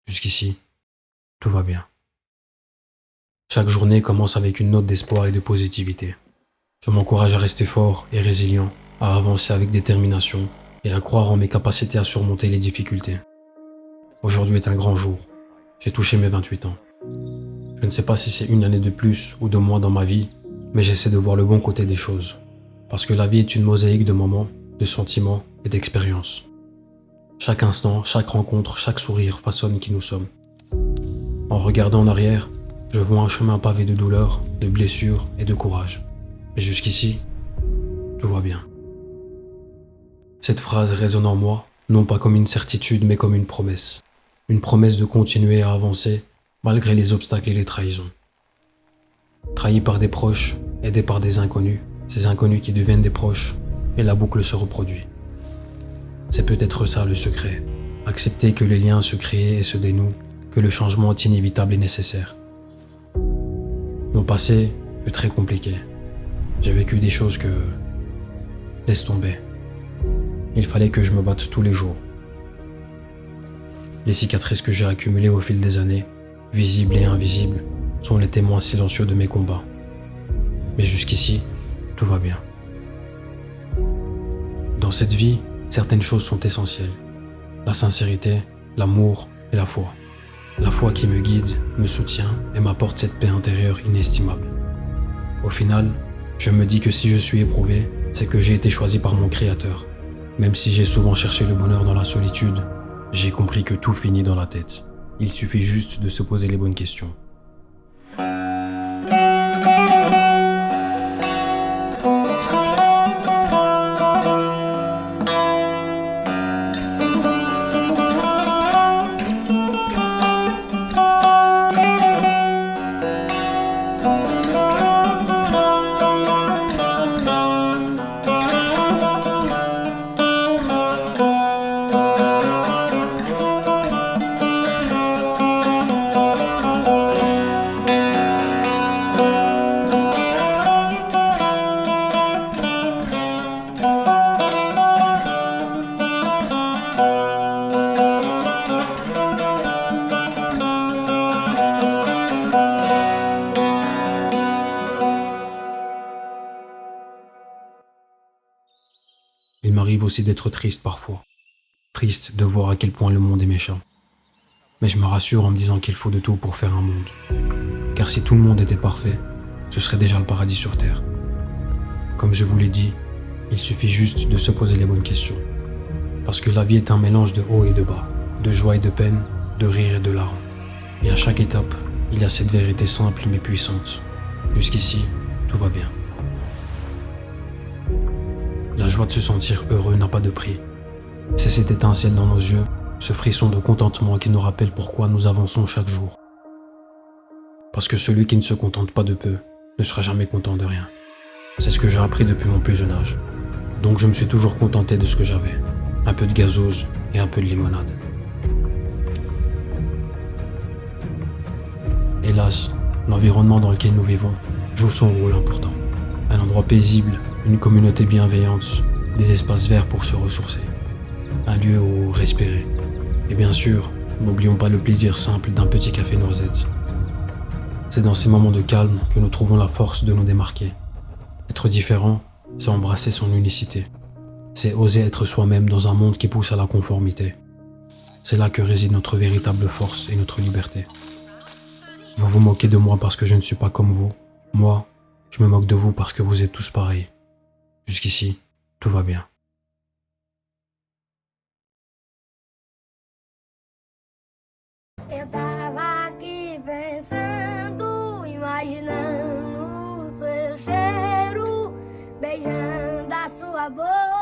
Jusqu'ici, tout va bien. Chaque journée commence avec une note d'espoir et de positivité. Je m'encourage à rester fort et résilient, à avancer avec détermination et à croire en mes capacités à surmonter les difficultés. Aujourd'hui est un grand jour. J'ai touché mes 28 ans. Je ne sais pas si c'est une année de plus ou de moins dans ma vie, mais j'essaie de voir le bon côté des choses. Parce que la vie est une mosaïque de moments, de sentiments et d'expériences. Chaque instant, chaque rencontre, chaque sourire façonne qui nous sommes. En regardant en arrière, je vois un chemin pavé de douleurs, de blessures et de courage. Mais jusqu'ici, tout va bien. Cette phrase résonne en moi, non pas comme une certitude, mais comme une promesse. Une promesse de continuer à avancer, malgré les obstacles et les trahisons. Trahi par des proches, aidé par des inconnus, ces inconnus qui deviennent des proches, et la boucle se reproduit. C'est peut-être ça le secret, accepter que les liens se créent et se dénouent, que le changement est inévitable et nécessaire. Mon passé fut très compliqué. J'ai vécu des choses que... Laisse tomber. Il fallait que je me batte tous les jours. Les cicatrices que j'ai accumulées au fil des années, visibles et invisibles, sont les témoins silencieux de mes combats. Mais jusqu'ici, tout va bien. Dans cette vie, certaines choses sont essentielles. La sincérité, l'amour et la foi. La foi qui me guide, me soutient et m'apporte cette paix intérieure inestimable. Au final, je me dis que si je suis éprouvé, c'est que j'ai été choisi par mon Créateur. Même si j'ai souvent cherché le bonheur dans la solitude, j'ai compris que tout finit dans la tête. Il suffit juste de se poser les bonnes questions. Il m'arrive aussi d'être triste parfois. Triste de voir à quel point le monde est méchant. Mais je me rassure en me disant qu'il faut de tout pour faire un monde. Car si tout le monde était parfait, ce serait déjà le paradis sur terre. Comme je vous l'ai dit, il suffit juste de se poser les bonnes questions. Parce que la vie est un mélange de haut et de bas, de joie et de peine, de rire et de larmes. Et à chaque étape, il y a cette vérité simple mais puissante. Jusqu'ici, tout va bien. La joie de se sentir heureux n'a pas de prix. C'est cette étincelle dans nos yeux, ce frisson de contentement qui nous rappelle pourquoi nous avançons chaque jour. Parce que celui qui ne se contente pas de peu ne sera jamais content de rien. C'est ce que j'ai appris depuis mon plus jeune âge. Donc je me suis toujours contenté de ce que j'avais. Un peu de gazeuse et un peu de limonade. Hélas, l'environnement dans lequel nous vivons joue son rôle important. Un endroit paisible, une communauté bienveillante, des espaces verts pour se ressourcer. Un lieu où respirer. Et bien sûr, n'oublions pas le plaisir simple d'un petit café noisette. C'est dans ces moments de calme que nous trouvons la force de nous démarquer. Être différent, c'est embrasser son unicité. C'est oser être soi-même dans un monde qui pousse à la conformité. C'est là que réside notre véritable force et notre liberté. Vous vous moquez de moi parce que je ne suis pas comme vous. Moi, je me moque de vous parce que vous êtes tous pareils. Jusqu'ici, tout va bien. Eu tava aqui pensando, imaginando o seu cheiro, beijando a sua boca.